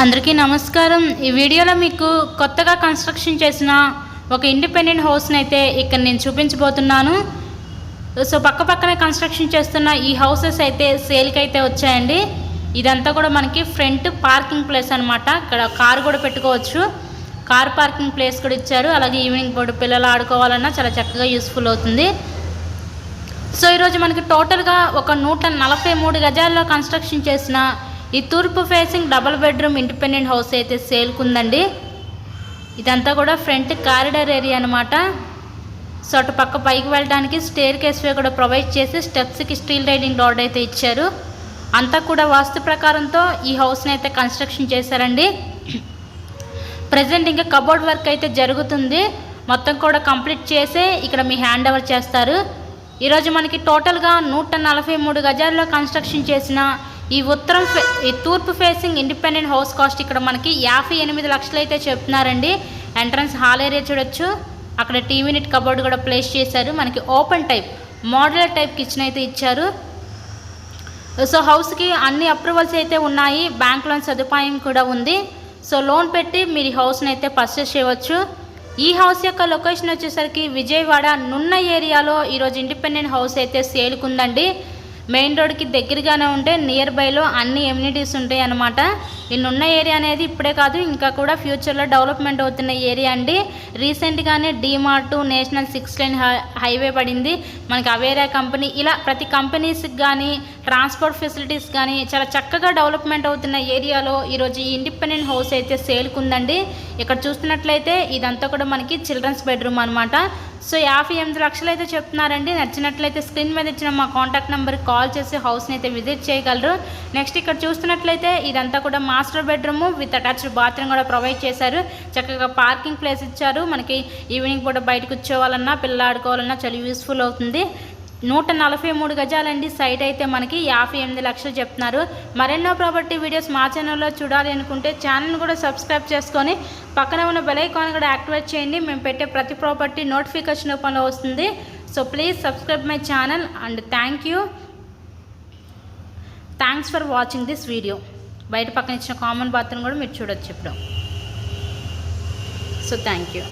అందరికీ నమస్కారం। ఈ వీడియోలో మీకు కొత్తగా కన్స్ట్రక్షన్ చేసిన ఒక ఇండిపెండెంట్ హౌస్ని అయితే ఇక్కడ నేను చూపించబోతున్నాను। సో పక్కనే కన్స్ట్రక్షన్ చేస్తున్న ఈ హౌసెస్ అయితే సేల్కి అయితే వచ్చాయండి। ఇదంతా కూడా మనకి ఫ్రంట్ పార్కింగ్ ప్లేస్ అన్నమాట। ఇక్కడ కార్ కూడా పెట్టుకోవచ్చు, కార్ పార్కింగ్ ప్లేస్ కూడా ఇచ్చారు। అలాగే ఈవినింగ్ పూట పిల్లలు ఆడుకోవాలన్నా చాలా చక్కగా యూస్ఫుల్ అవుతుంది। సో ఈరోజు మనకి టోటల్గా ఒక 143 గజాల్లో కన్స్ట్రక్షన్ చేసిన ఈ తూర్పు facing double bedroom independent house అయితే సేల్కి ఉందండి। ఇదంతా కూడా ఫ్రంట్ కారిడార్ ఏరియా అనమాట। సో అటు పక్క పైకి వెళ్ళడానికి స్టేర్ కేస్వే కూడా ప్రొవైడ్ చేసి స్టెప్స్కి స్టీల్ రైడింగ్ రాడ్ అయితే ఇచ్చారు। అంతా కూడా వాస్తు ప్రకారంతో ఈ హౌస్ని అయితే కన్స్ట్రక్షన్ చేశారండి। ప్రజెంట్ ఇంకా కబోర్డ్ వర్క్ అయితే జరుగుతుంది, మొత్తం కూడా కంప్లీట్ చేసే ఇక్కడ మీ హ్యాండ్ ఓవర్ చేస్తారు। ఈరోజు మనకి టోటల్గా 143 గజాల్లో కన్స్ట్రక్షన్ చేసిన ఈ తూర్పు ఫేసింగ్ ఇండిపెండెంట్ హౌస్ కాస్ట్ ఇక్కడ మనకి 58 లక్షలు అయితే చెప్తున్నారండి। ఎంట్రన్స్ హాల్ ఏరియా చూడొచ్చు, అక్కడ టీవీ యూనిట్ కబోర్డ్ కూడా ప్లేస్ చేశారు। మనకి open type modular type kitchen అయితే ఇచ్చారు। సో హౌస్కి అన్ని అప్రూవల్స్ అయితే ఉన్నాయి, బ్యాంక్ లోన్ సదుపాయం కూడా ఉంది। సో లోన్ పెట్టి మీరు ఈ హౌస్ని అయితే పర్చేస్ చేయవచ్చు। ఈ హౌస్ యొక్క లొకేషన్ వచ్చేసరికి విజయవాడ నున్న ఏరియాలో ఈరోజు ఇండిపెండెంట్ హౌస్ అయితే సేల్కి ఉందండి। మెయిన్ రోడ్కి దగ్గరగానే ఉంటే నియర్ బైలో అన్ని ఎమ్యూనిటీస్ ఉంటాయి అన్నమాట। ఈ నున్న ఏరియా అనేది ఇప్పుడే కాదు ఇంకా కూడా ఫ్యూచర్లో డెవలప్మెంట్ అవుతున్న ఏరియా అండి। రీసెంట్గానే డీమార్ట్ నేషనల్ 6 లైన్ హైవే పడింది మనకి, అవేరా కంపెనీ, ఇలా ప్రతి కంపెనీస్కి కానీ ట్రాన్స్పోర్ట్ ఫెసిలిటీస్ కానీ చాలా చక్కగా డెవలప్మెంట్ అవుతున్న ఏరియాలో ఈరోజు ఈ ఇండిపెండెంట్ హౌస్ అయితే సేల్కి ఉందండి। ఇక్కడ చూస్తున్నట్లయితే ఇదంతా కూడా మనకి చిల్డ్రన్స్ బెడ్రూమ్ అనమాట। సో 58 లక్షలు అయితే చెప్తున్నారండి। నచ్చినట్లయితే స్క్రీన్ మీద ఇచ్చిన మా కాంటాక్ట్ నెంబర్కి కాల్ చేసి హౌస్ని అయితే విజిట్ చేయగలరు। నెక్స్ట్ ఇక్కడ చూస్తున్నట్లయితే ఇదంతా కూడా master bedroom with attached bathroom కూడా ప్రొవైడ్ చేశారు। చక్కగా పార్కింగ్ ప్లేస్ ఇచ్చారు, మనకి ఈవినింగ్ పూట బయట కూర్చోవాలన్నా పిల్లలు ఆడుకోవాలన్నా చాలా యూస్ఫుల్ అవుతుంది। 143 గజాలండి సైట్ అయితే మనకి 58 లక్షలు చెప్తున్నారు। మరెన్నో ప్రాపర్టీ వీడియోస్ మా ఛానల్లో చూడాలి అనుకుంటే ఛానల్ని కూడా సబ్స్క్రైబ్ చేసుకొని పక్కన ఉన్న బెల్ ఐకాన్ కూడా యాక్టివేట్ చేయండి, మేము పెట్టే ప్రతి ప్రాపర్టీ నోటిఫికేషన్ రూపంలో వస్తుంది। So please subscribe my channel and thanks for watching this video. బయట పక్కన ఇచ్చిన కామన్ బాత్రూమ్ కూడా మీరు చూడొచ్చు ఇప్పుడు। So thank you.